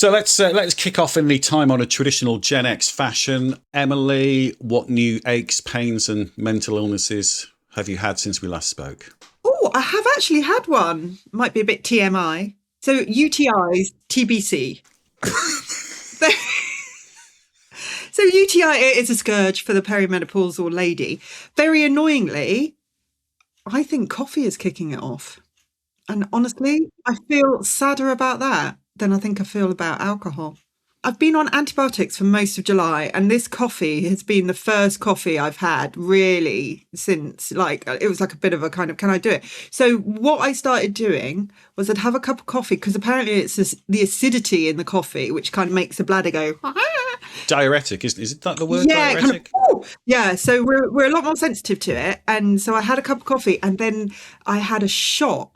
So let's kick off in the time-honoured traditional Gen X fashion. Emily, what new aches, pains and mental illnesses have you had since we last spoke? Oh, I have actually had one. Might be a bit TMI. So UTIs, TBC. So UTI is a scourge for the perimenopausal lady. Very annoyingly, I think coffee is kicking it off. And honestly, I feel sadder about that than I think I feel about alcohol. I've been on antibiotics for most of July, and this coffee has been the first coffee I've had really since, it was like a bit of a kind of, can I do it? So what I started doing was I'd have a cup of coffee, because apparently it's the acidity in the coffee which kind of makes the bladder go. Diuretic, is that the word? Yeah, diuretic? Yeah. So we're a lot more sensitive to it, and so I had a cup of coffee, and then I had a shot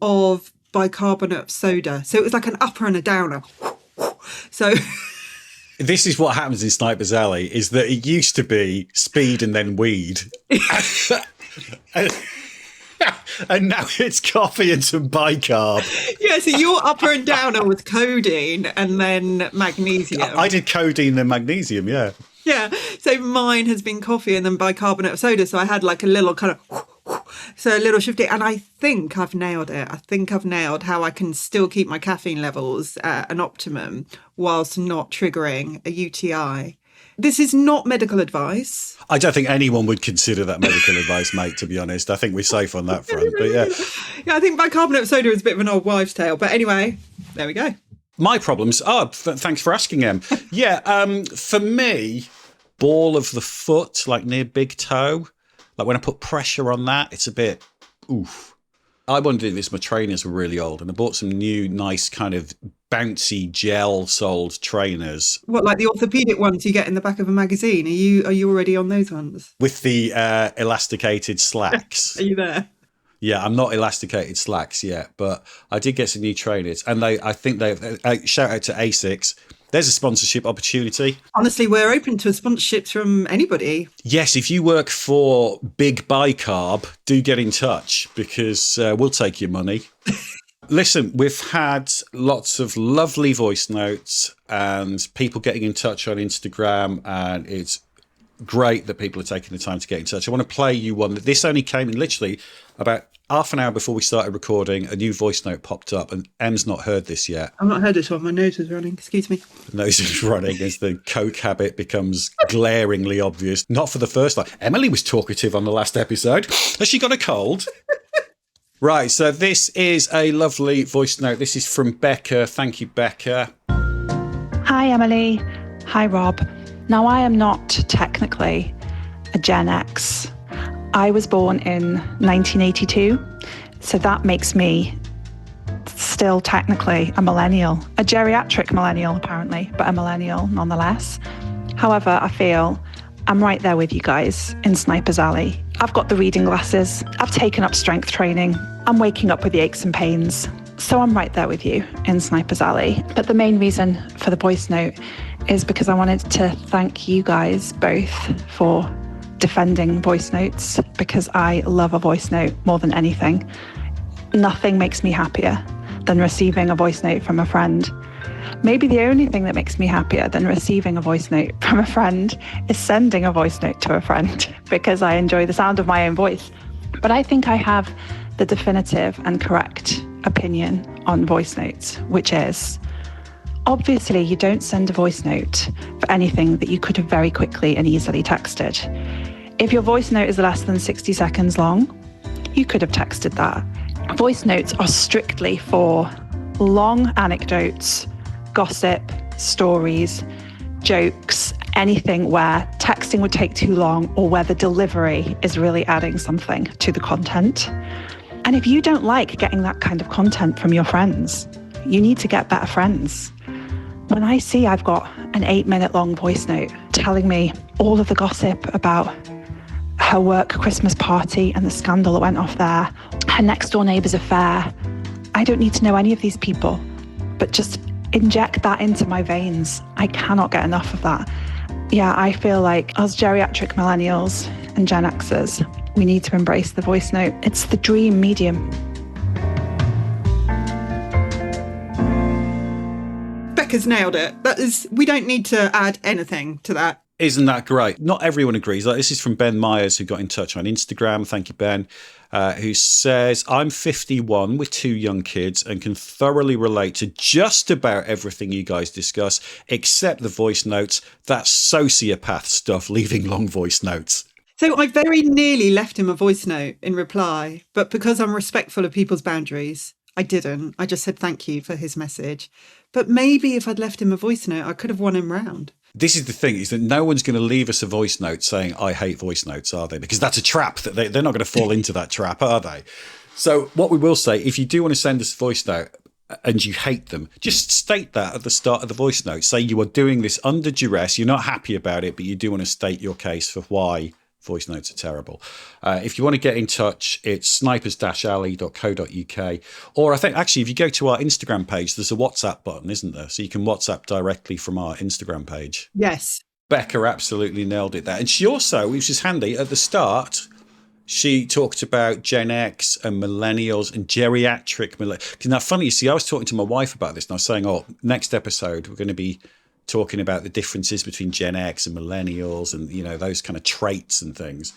of bicarbonate of soda. So it was like an upper and a downer. So this is what happens in Sniper's Alley, is that it used to be speed and then weed. And now it's coffee and some bicarb. Yeah, so your upper and downer was codeine and then magnesium. I did codeine and magnesium, yeah. Yeah, so mine has been coffee and then bicarbonate of soda. So I had like a little kind of, so a little shifty. And I think I've nailed it. I think I've nailed how I can still keep my caffeine levels at an optimum whilst not triggering a UTI. This is not medical advice. I don't think anyone would consider that medical advice, mate, to be honest. I think we're safe on that front. But yeah. Yeah, I think bicarbonate of soda is a bit of an old wives' tale. But anyway, there we go. My problems. Thanks for asking, Em. Yeah, for me, ball of the foot, like near big toe. Like when I put pressure on that, it's a bit, oof. I wanted to do this. My trainers were really old, and I bought some new, nice kind of bouncy gel-soled trainers. What, like the orthopedic ones you get in the back of a magazine? Are you already on those ones? With the elasticated slacks. Are you there? Yeah, I'm not elasticated slacks yet, but I did get some new trainers, and I think shout out to ASICS. There's a sponsorship opportunity. Honestly, we're open to sponsorships from anybody. Yes, if you work for Big Bicarb, do get in touch, because we'll take your money. Listen, we've had lots of lovely voice notes and people getting in touch on Instagram, and it's great that people are taking the time to get in touch. I want to play you one. This only came in literally about half an hour before we started recording. A new voice note popped up, and Em's not heard this yet. I've not heard this one. My nose is running. Excuse me. The nose is running as the coke habit becomes glaringly obvious. Not for the first time. Emily was talkative on the last episode. Has she got a cold? Right, so this is a lovely voice note. This is from Becca. Thank you, Becca. Hi, Emily. Hi, Rob. Now, I am not technically a Gen X. I was born in 1982, so that makes me still technically a millennial, a geriatric millennial apparently, but a millennial nonetheless. However, I feel I'm right there with you guys in Sniper's Alley. I've got the reading glasses, I've taken up strength training, I'm waking up with the aches and pains, so I'm right there with you in Sniper's Alley. But the main reason for the voice note is because I wanted to thank you guys both for defending voice notes, because I love a voice note more than anything. Nothing makes me happier than receiving a voice note from a friend. Maybe the only thing that makes me happier than receiving a voice note from a friend is sending a voice note to a friend, because I enjoy the sound of my own voice. But I think I have the definitive and correct opinion on voice notes, which is, obviously you don't send a voice note for anything that you could have very quickly and easily texted. If your voice note is less than 60 seconds long, you could have texted that. Voice notes are strictly for long anecdotes, gossip, stories, jokes, anything where texting would take too long or where the delivery is really adding something to the content. And if you don't like getting that kind of content from your friends, you need to get better friends. When I see I've got an 8-minute long voice note telling me all of the gossip about her work Christmas party and the scandal that went off there, her next door neighbour's affair, I don't need to know any of these people, but just inject that into my veins. I cannot get enough of that. Yeah, I feel like us geriatric millennials and Gen Xers, we need to embrace the voice note. It's the dream medium. Becca, has nailed it. We don't need to add anything to that. Isn't that great? Not everyone agrees. Like, this is from Ben Myers, who got in touch on Instagram. Thank you, Ben. Who says, I'm 51 with 2 young kids and can thoroughly relate to just about everything you guys discuss, except the voice notes. That sociopath stuff, leaving long voice notes. So I very nearly left him a voice note in reply, but because I'm respectful of people's boundaries, I didn't. I just said thank you for his message. But maybe if I'd left him a voice note, I could have won him round. This is the thing, is that no one's going to leave us a voice note saying, I hate voice notes, are they? Because that's a trap. That they're not going to fall into that trap, are they? So what we will say, if you do want to send us a voice note and you hate them, just state that at the start of the voice note. Say you are doing this under duress. You're not happy about it, but you do want to state your case for why voice notes are terrible. If you want to get in touch, it's snipers-alley.co.uk. Or I think, actually, if you go to our Instagram page, there's a WhatsApp button, isn't there? So you can WhatsApp directly from our Instagram page. Yes. Becca absolutely nailed it there. And she also, which is handy, at the start, she talked about Gen X and millennials and geriatric millennials. Now, funny, you see, I was talking to my wife about this and I was saying, next episode, we're going to be talking about the differences between Gen X and millennials and, those kind of traits and things.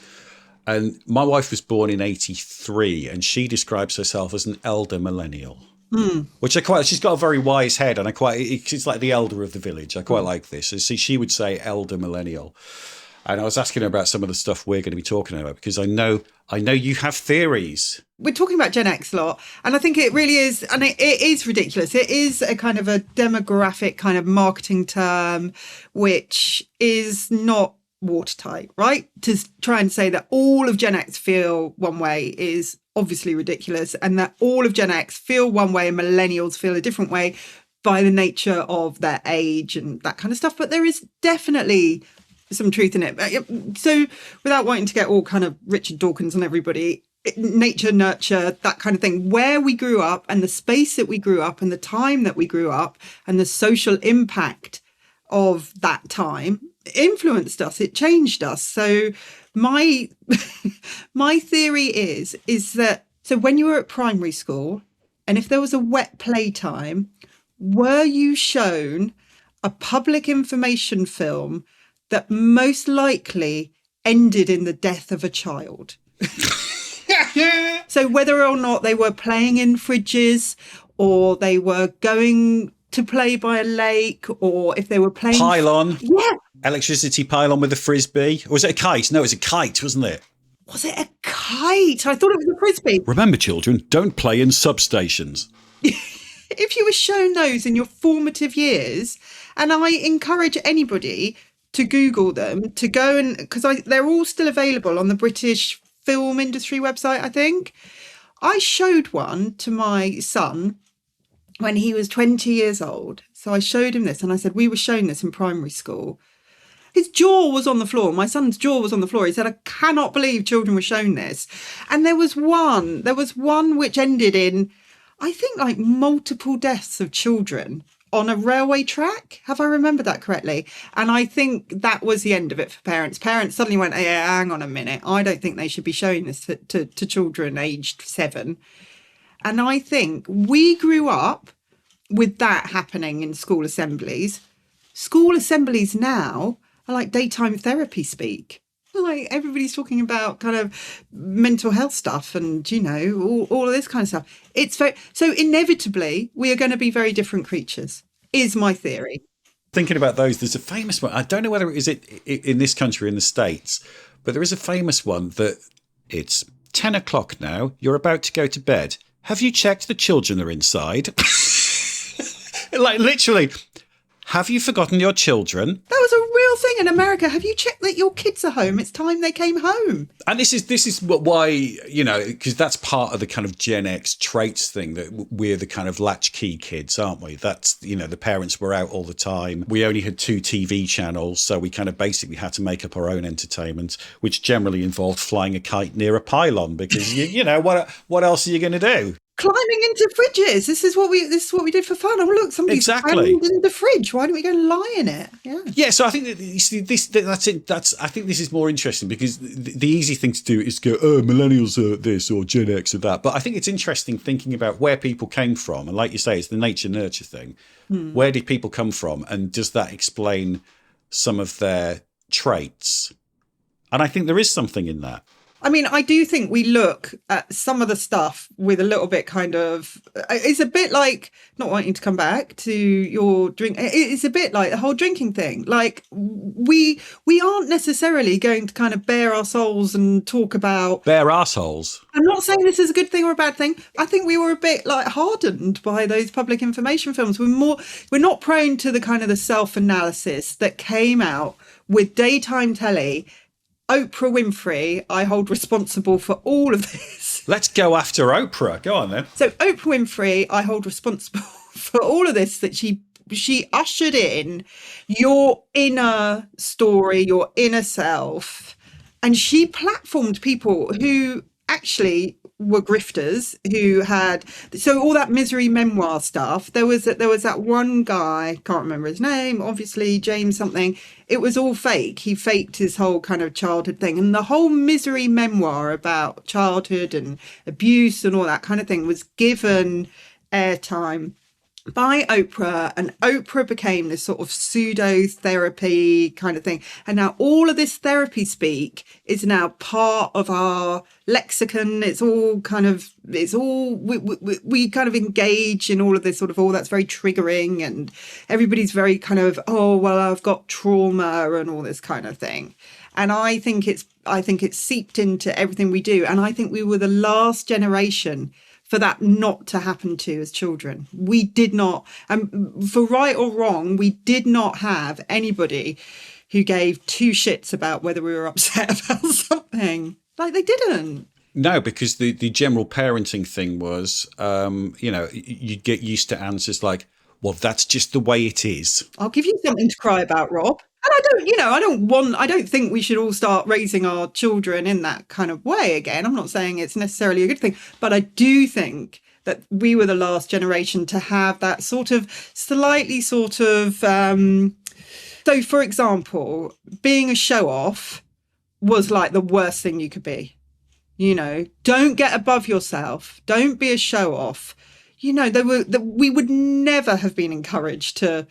And my wife was born in 83 and she describes herself as an elder millennial, which she's got a very wise head and she's like the elder of the village. I quite like this. So she would say elder millennial. And I was asking her about some of the stuff we're going to be talking about because I know you have theories. We're talking about Gen X a lot, and I think it really is, and it is ridiculous. It is a kind of a demographic kind of marketing term, which is not watertight, right? To try and say that all of Gen X feel one way is obviously ridiculous, and that all of Gen X feel one way and millennials feel a different way by the nature of their age and that kind of stuff. But there is definitely some truth in it. So without wanting to get all kind of Richard Dawkins on everybody, nature, nurture, that kind of thing, where we grew up and the space that we grew up and the time that we grew up and the social impact of that time influenced us. It changed us. So my theory is that, so when you were at primary school and if there was a wet playtime, were you shown a public information film that most likely ended in the death of a child? So whether or not they were playing in fridges or they were going to play by a lake or if they were playing... Pylon. Yeah. Electricity pylon with a frisbee. Or was it a kite? No, it was a kite, wasn't it? Was it a kite? I thought it was a frisbee. Remember, children, don't play in substations. If you were shown those in your formative years, and I encourage anybody to Google them, to go and, because they're all still available on the British film industry website, I think. I showed one to my son when he was 20 years old. So I showed him this and I said, we were shown this in primary school. His jaw was on the floor. My son's jaw was on the floor. He said, I cannot believe children were shown this. And there was one which ended in, I think, like multiple deaths of children on a railway track. Have I remembered that correctly? And I think that was the end of it for parents. Parents suddenly went, hey, hang on a minute. I don't think they should be showing this to children aged 7. And I think we grew up with that happening in school assemblies. School assemblies now are like daytime therapy speak. Like everybody's talking about kind of mental health stuff and, all of this kind of stuff. So inevitably, we are going to be very different creatures, is my theory. Thinking about those, there's a famous one. I don't know whether it is in this country, in the States, but there is a famous one that it's 10 o'clock now. You're about to go to bed. Have you checked the children are inside? Like literally, have you forgotten your children? That was a real thing in America. Have you checked that your kids are home? It's time they came home. And this is why, because that's part of the kind of Gen X traits thing, that we're the kind of latchkey kids, aren't we? That's, the parents were out all the time. We only had 2 TV channels, so we kind of basically had to make up our own entertainment, which generally involved flying a kite near a pylon because, what else are you going to do? climbing into fridges. This is what we did for fun. Oh, look, somebody's Exactly. climbed in the fridge. Why don't we go and lie in it? Yeah. Yeah, so I think that you see, that's it. I think this is more interesting because the easy thing to do is go, oh, millennials are this or Gen X are that. But I think it's interesting thinking about where people came from, and like you say, it's the nature nurture thing. Where did people come from, and does that explain some of their traits? And I think there is something in that. I mean, I do think we look at some of the stuff with a little bit kind of, it's a bit like, not wanting to come back to your drink, it's a bit like the whole drinking thing. Like we aren't necessarily going to kind of bare our souls and talk about... Bare assholes. I'm not saying this is a good thing or a bad thing. I think we were a bit like hardened by those public information films. We're not prone to the kind of the self-analysis that came out with daytime telly. Oprah Winfrey, I hold responsible for all of this. Let's go after Oprah. Go on then. So Oprah Winfrey, I hold responsible for all of this, that she ushered in your inner story, your inner self, and she platformed people who actually were grifters, who had, so all that misery memoir stuff. There was that one guy, can't remember his name, obviously James something. It was all fake. He faked his whole kind of childhood thing, and the whole misery memoir about childhood and abuse and all that kind of thing was given airtime by Oprah, and Oprah became this sort of pseudo therapy kind of thing. And now all of this therapy speak is now part of our lexicon. We kind of engage in all of this sort of, oh, that's very triggering, and everybody's very kind of, oh, well, I've got trauma and all this kind of thing. And I think it's seeped into everything we do. And I think we were the last generation for that not to happen to as children. We did not, and for right or wrong, we did not have anybody who gave two shits about whether we were upset about something. Like, they didn't. No, because the general parenting thing was, you'd get used to answers like, well, that's just the way it is. I'll give you something to cry about, Rob. And I don't think we should all start raising our children in that kind of way again. I'm not saying it's necessarily a good thing, but I do think that we were the last generation to have that sort of slightly sort of, so for example, being a show off was like the worst thing you could be. Don't get above yourself. Don't be a show off. We would never have been encouraged to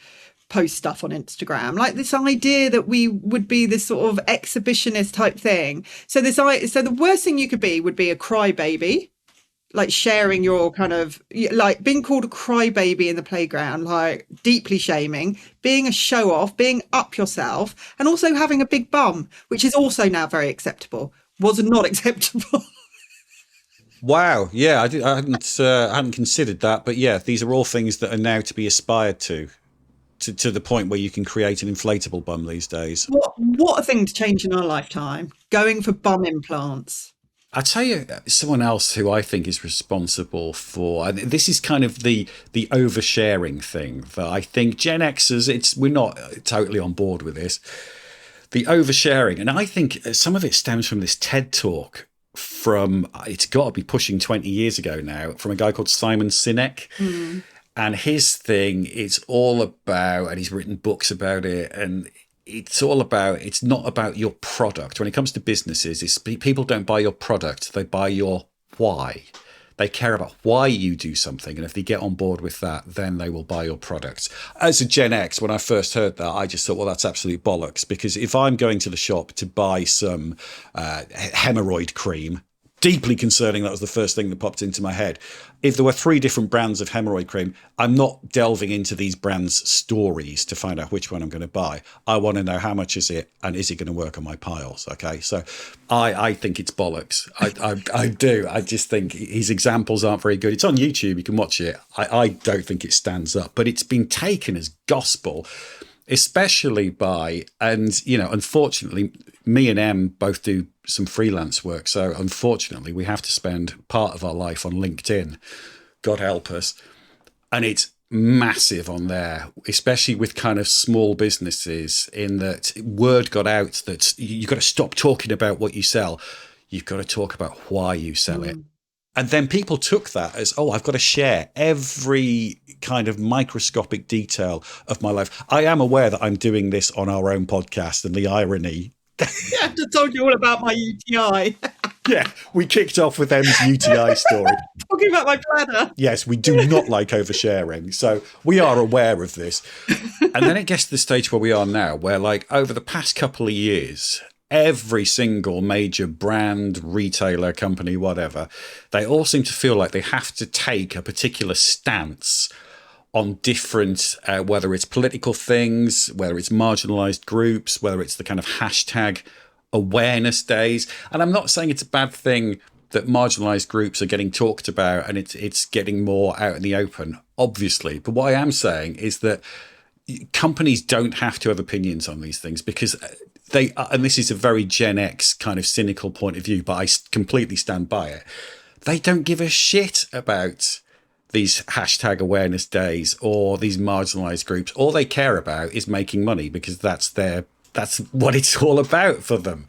post stuff on Instagram, like this idea that we would be this sort of exhibitionist type thing. So the worst thing you could be would be a crybaby, like sharing your kind of, like being called a crybaby in the playground, like deeply shaming, being a show off, being up yourself, and also having a big bum, which is also now very acceptable, was not acceptable. Wow. Yeah, I hadn't considered that. But yeah, these are all things that are now to be aspired to the point where you can create an inflatable bum these days. What a thing to change in our lifetime, going for bum implants. I'll tell you someone else who I think is responsible for, and this is kind of the oversharing thing that I think Gen Xers, we're not totally on board with this, the oversharing. And I think some of it stems from this TED Talk from, it's got to be pushing 20 years ago now, from a guy called Simon Sinek. And his thing, it's all about, and he's written books about it, and it's all about, it's not about your product. When it comes to businesses, people don't buy your product, they buy your why. They care about why you do something, and if they get on board with that, then they will buy your products. As a Gen X, when I first heard that, I just thought, well, that's absolute bollocks, because if I'm going to the shop to buy some hemorrhoid cream, deeply concerning, that was the first thing that popped into my head. If there were 3 different brands of hemorrhoid cream, I'm not delving into these brands' stories to find out which one I'm going to buy. I want to know how much is it, and is it going to work on my piles? Okay, so I think it's bollocks. I do. I just think his examples aren't very good. It's on YouTube. You can watch it. I don't think it stands up, but it's been taken as gospel, especially by, and unfortunately, me and Em both do some freelance work. So unfortunately, we have to spend part of our life on LinkedIn. God help us. And it's massive on there, especially with kind of small businesses, in that word got out that you've got to stop talking about what you sell. You've got to talk about why you sell it. And then people took that as, oh, I've got to share every kind of microscopic detail of my life. I am aware that I'm doing this on our own podcast, and the irony. Yeah, I just told you all about my UTI. Yeah, we kicked off with Em's UTI story. Talking about my bladder. Yes, we do not like oversharing. So we are aware of this. And then it gets to the stage where we are now, where like over the past couple of years, every single major brand, retailer, company, whatever, they all seem to feel like they have to take a particular stance on different, whether it's political things, whether it's marginalized groups, whether it's the kind of hashtag awareness days. And I'm not saying it's a bad thing that marginalized groups are getting talked about and it's getting more out in the open, obviously. But what I am saying is that companies don't have to have opinions on these things, because they, and this is a very Gen X kind of cynical point of view, but I completely stand by it. They don't give a shit about these hashtag awareness days or these marginalized groups. All they care about is making money, because that's what it's all about for them.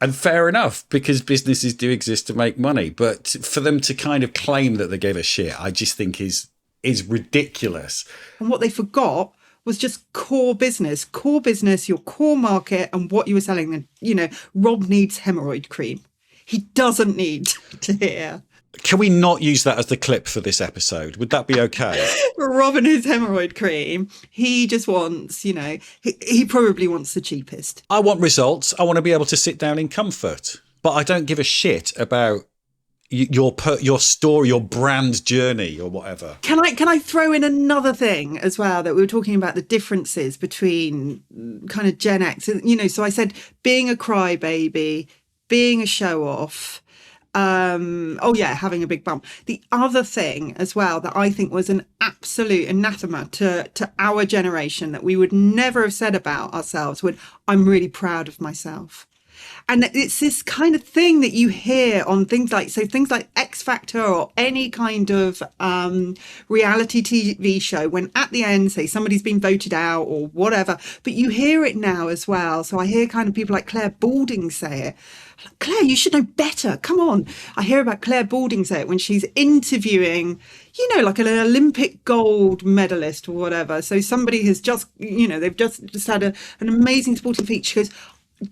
And fair enough, because businesses do exist to make money. But for them to kind of claim that they give a shit, I just think is ridiculous. And what they forgot was just core business, your core market, and what you were selling. And, you know, Rob needs hemorrhoid cream. He doesn't need to hear. Can we not use that as the clip for this episode? Would that be okay? Rob and his hemorrhoid cream. He just wants, you know, he probably wants the cheapest. I want results. I want to be able to sit down in comfort. But I don't give a shit about your story, your brand journey or whatever. Can I throw in another thing as well, that we were talking about the differences between kind of Gen X, you know, so I said being a crybaby, being a show off, having a big bump. The other thing as well that I think was an absolute anathema to our generation that we would never have said about ourselves would, I'm really proud of myself. And it's this kind of thing that you hear on things like X Factor or any kind of reality TV show, when at the end, say somebody's been voted out or whatever, but you hear it now as well. So I hear kind of people like Claire Balding say it. Claire, you should know better. Come on. I hear about Claire Balding say it when she's interviewing, you know, like an Olympic gold medalist or whatever. So somebody has just, you know, they've just had an amazing sporting feat. She goes,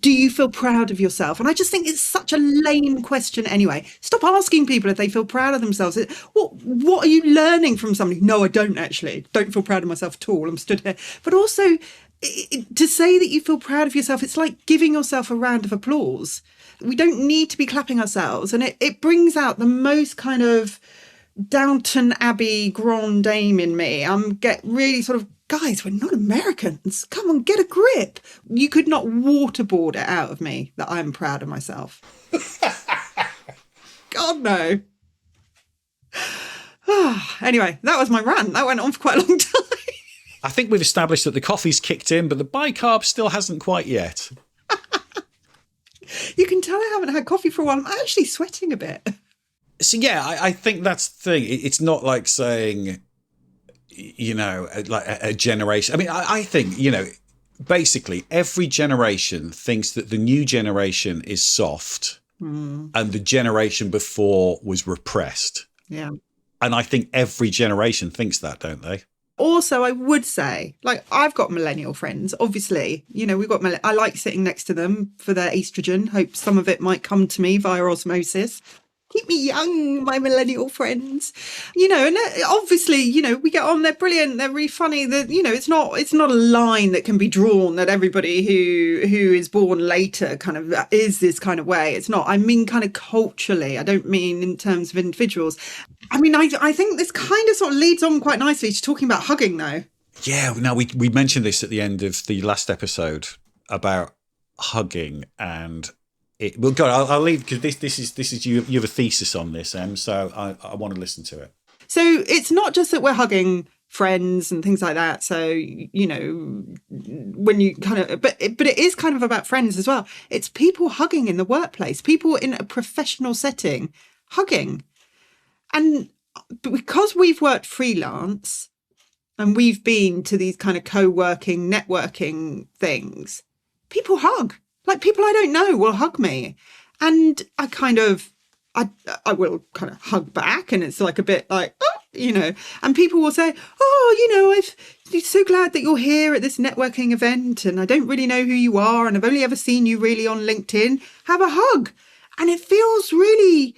do you feel proud of yourself? And I just think it's such a lame question anyway. Stop asking people if they feel proud of themselves. What are you learning from somebody? No, I don't actually. Don't feel proud of myself at all. I'm stood here. But also, to say that you feel proud of yourself, it's like giving yourself a round of applause. We don't need to be clapping ourselves. And it brings out the most kind of Downton Abbey grand dame in me. Get really sort of, guys, we're not Americans. Come on, get a grip. You could not waterboard it out of me that I'm proud of myself. God, no. Anyway, that was my rant. That went on for quite a long time. I think we've established that the coffee's kicked in, but the bicarb still hasn't quite yet. You can tell I haven't had coffee for a while. I'm actually sweating a bit. So, yeah, I think that's the thing. It's not like saying, you know, like a generation. I mean, I think, you know, basically every generation thinks that the new generation is soft and the generation before was repressed. Yeah. And I think every generation thinks that, don't they? Also, I would say, like, I've got millennial friends, obviously, you know, I like sitting next to them for their estrogen. Hope some of it might come to me via osmosis. Keep me young, my millennial friends. You know, and obviously, you know, we get on, they're brilliant, they're really funny. You know, it's not a line that can be drawn that everybody who is born later kind of is this kind of way. It's not. I mean kind of culturally. I don't mean in terms of individuals. I mean, I think this kind of sort of leads on quite nicely to talking about hugging, though. Yeah, no, we mentioned this at the end of the last episode about hugging, and well, go on, I'll leave, because this is you have a thesis on this, so I want to listen to it. So it's not just that we're hugging friends and things like that. So, you know, when you kind of, but it is kind of about friends as well. It's people hugging in the workplace, people in a professional setting hugging. And because we've worked freelance and we've been to these kind of co-working, networking things, people hug. Like, people I don't know will hug me. And I I will kind of hug back, and it's like a bit like, oh, you know, and people will say, oh, you know, I'm so glad that you're here at this networking event, and I don't really know who you are, and I've only ever seen you really on LinkedIn. Have a hug. And it feels really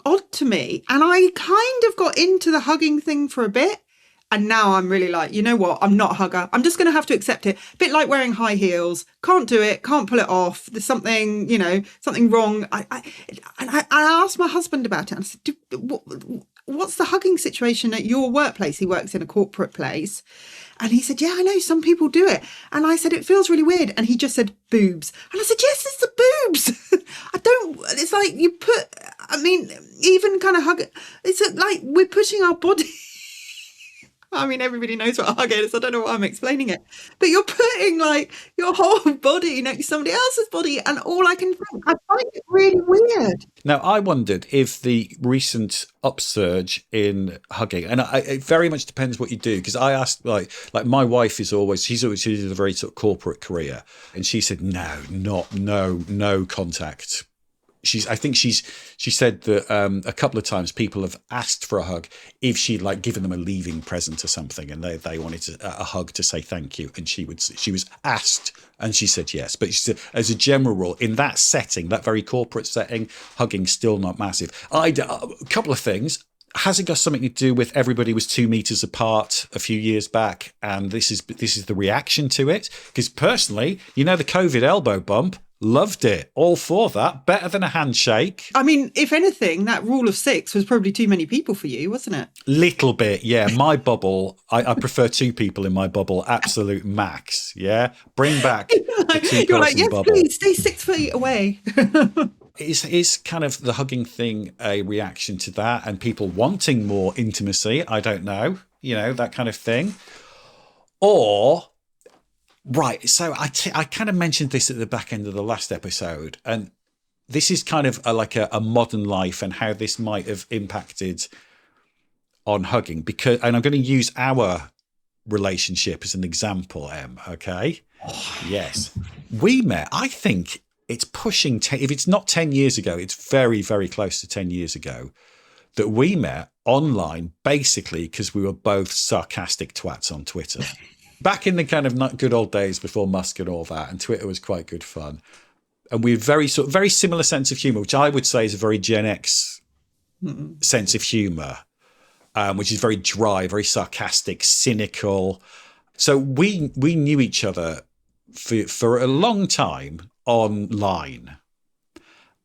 odd to me. And I kind of got into the hugging thing for a bit. And now I'm really like, you know what? I'm not a hugger. I'm just going to have to accept it. A bit like wearing high heels. Can't do it. Can't pull it off. There's something, you know, something wrong. I asked my husband about it. I said, what's the hugging situation at your workplace? He works in a corporate place. And he said, yeah, I know some people do it. And I said, it feels really weird. And he just said, boobs. And I said, yes, it's the boobs. It's like even kind of hug. It's like we're putting our body. I mean, everybody knows what a hug is. I don't know why I'm explaining it. But you're putting like your whole body next to somebody else's body. And all I find it really weird. Now, I wondered if the recent upsurge in hugging, and it very much depends what you do, because I asked, like my wife she's always a very sort of corporate career. And she said, no contact. She said that a couple of times people have asked for a hug if she'd like given them a leaving present or something, and they wanted a hug to say thank you, and she was asked and she said yes. But she said, as a general rule, in that setting, that very corporate setting, hugging's still not massive. A couple of things. Has it got something to do with everybody was 2 meters apart a few years back, and this is the reaction to it? Because personally, you know, the COVID elbow bump. Loved it. All for that. Better than a handshake. I mean, if anything, that rule of 6 was probably too many people for you, wasn't it? Little bit, yeah. My bubble, I prefer 2 people in my bubble. Absolute max, yeah. Bring back the 2-person You're like, yes, bubble. please, stay 6 feet away. Is kind of the hugging thing a reaction to that and people wanting more intimacy? I don't know. You know, that kind of thing. Or... Right, so I kind of mentioned this at the back end of the last episode, and this is kind of like a modern life and how this might have impacted on hugging. And I'm going to use our relationship as an example, Em, okay? Yes. We met, I think it's pushing, if it's not 10 years ago, it's very, very close to 10 years ago that we met online, basically because we were both sarcastic twats on Twitter. Back in the kind of not good old days before Musk and all that, and Twitter was quite good fun. And we have very similar sense of humour, which I would say is a very Gen X sense of humour, which is very dry, very sarcastic, cynical. So we knew each other for a long time online.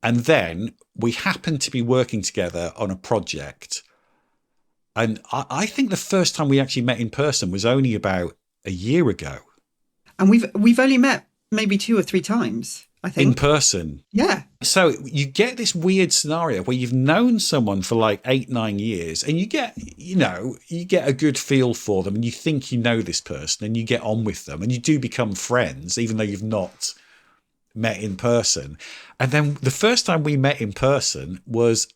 And then we happened to be working together on a project. And I think the first time we actually met in person was only about a year ago. And we've only met maybe 2 or 3 times, I think. In person. Yeah. So you get this weird scenario where you've known someone for like 8-9 years and you get a good feel for them and you think you know this person and you get on with them and you do become friends, even though you've not met in person. And then the first time we met in person was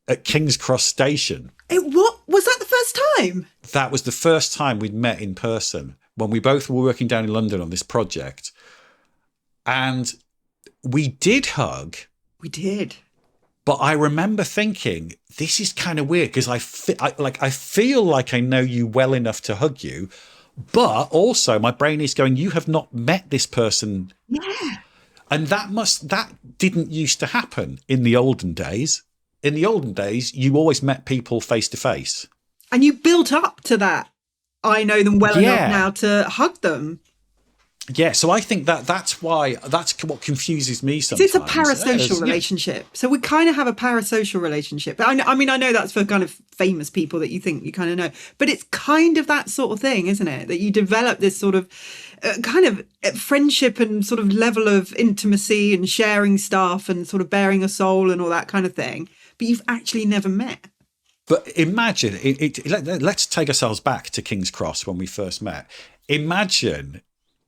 at King's Cross Station. What was that the first time? That was the first time we'd met in person when we both were working down in London on this project. And we did hug. We did. But I remember thinking, this is kind of weird because I feel like I know you well enough to hug you. But also my brain is going, you have not met this person. Yeah. And that didn't used to happen in the olden days. In the olden days, you always met people face to face. And you built up to that. I know them well enough now to hug them. Yeah, so I think that's what confuses me sometimes. It's a parasocial relationship. So we kind of have a parasocial relationship. I know that's for kind of famous people that you think you kind of know. But it's kind of that sort of thing, isn't it? That you develop this sort of kind of friendship and sort of level of intimacy and sharing stuff and sort of bearing a soul and all that kind of thing. But you've actually never met. But imagine, let's take ourselves back to King's Cross when we first met. Imagine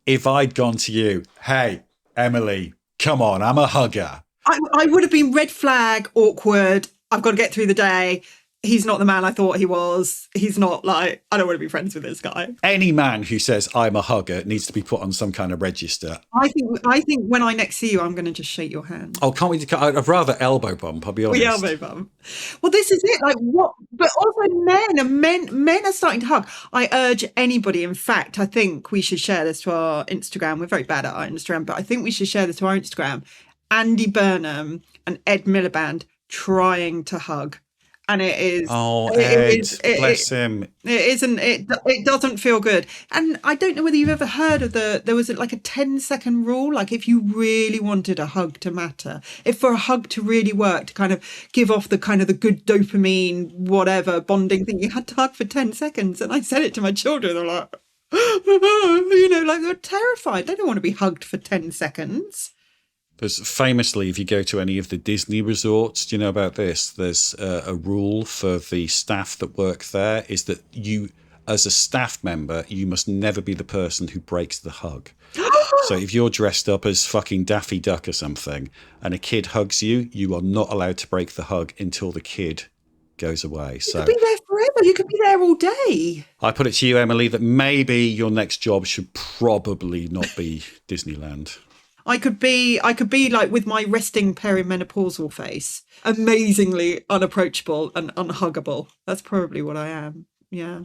if I'd gone to you, hey, Emily, come on, I'm a hugger. I would have been red flag, awkward. I've got to get through the day. he's not the man I thought he was. He's not like, I don't want to be friends with this guy. Any man who says I'm a hugger needs to be put on some kind of register. I think when I next see you, I'm going to just shake your hand. Oh, can't we? I'd rather elbow bump, I'll be honest. We elbow bump. Well, this is it. Like what? But also men are starting to hug. I urge anybody. In fact, I think we should share this to our Instagram. We're very bad at our Instagram, but I think we should share this to our Instagram. Andy Burnham and Ed Miliband trying to hug. And it is. Oh, Ed, bless him. It isn't. It doesn't feel good. And I don't know whether you've ever heard of there was like a 10-second rule. Like if you really wanted a hug to matter, if for a hug to really work, to kind of give off the kind of the good dopamine, whatever bonding thing, you had to hug for 10 seconds. And I said it to my children. They're like, like they're terrified. They don't want to be hugged for 10 seconds. There's famously, if you go to any of the Disney resorts, do you know about this? There's a rule for the staff that work there is that you, as a staff member, you must never be the person who breaks the hug. So if you're dressed up as fucking Daffy Duck or something and a kid hugs you, you are not allowed to break the hug until the kid goes away. So you could be there forever. You could be there all day. I put it to you, Emily, that maybe your next job should probably not be Disneyland. I could be like with my resting perimenopausal face, amazingly unapproachable and unhuggable. That's probably what I am. Yeah.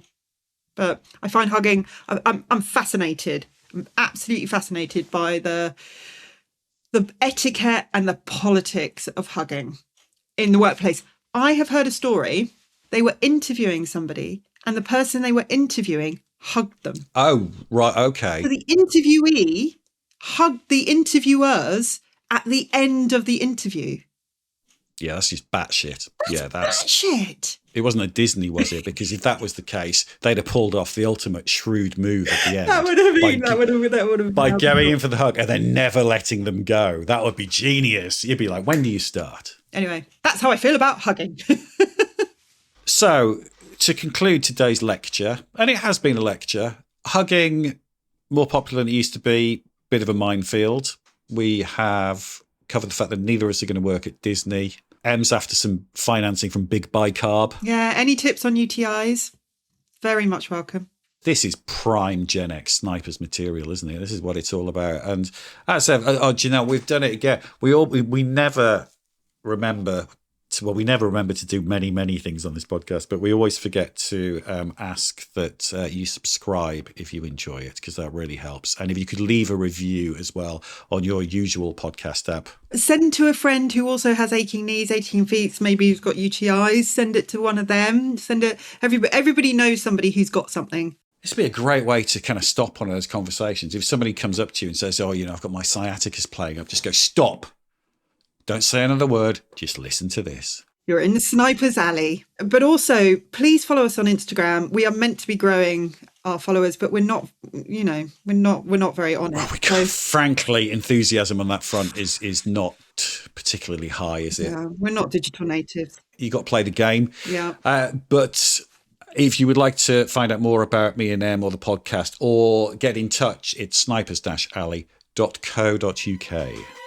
But I find hugging, I'm fascinated. I'm absolutely fascinated by the etiquette and the politics of hugging in the workplace. I have heard a story. They were interviewing somebody and the person they were interviewing hugged them. Oh, right. Okay. So the interviewee hugged the interviewers at the end of the interview. Yeah, that's just batshit. That's batshit. It wasn't a Disney, was it? Because if that was the case, they'd have pulled off the ultimate shrewd move at the end. That would have by going in for the hug and then never letting them go. That would be genius. You'd be like, when do you start? Anyway, that's how I feel about hugging. So, to conclude today's lecture, and it has been a lecture, hugging, more popular than it used to be, bit of a minefield. We have covered the fact that neither of us are going to work at Disney. Em's after some financing from Big Bicarb. Yeah, any tips on UTIs? Very much welcome. This is prime Gen X snipers material, isn't it? This is what it's all about. And as I said, do you know, we've done it again. We never remember to do many things on this podcast, but we always forget to ask that you subscribe if you enjoy it, because that really helps. And if you could leave a review as well on your usual podcast app. Send to a friend who also has aching knees, aching feet, maybe who's got UTIs. Send it to one of them. Send it. Everybody knows somebody who's got something. This would be a great way to kind of stop one of those conversations. If somebody comes up to you and says, oh, I've got my sciaticus playing up, just go, stop. Don't say another word. Just listen to this. You're in the sniper's alley. But also, please follow us on Instagram. We are meant to be growing our followers, but we're not, we're not very on it. So, frankly, enthusiasm on that front is not particularly high, is it? Yeah, we're not digital natives. You got to play the game. Yeah. But if you would like to find out more about me and Em or the podcast or get in touch, it's snipers-alley.co.uk.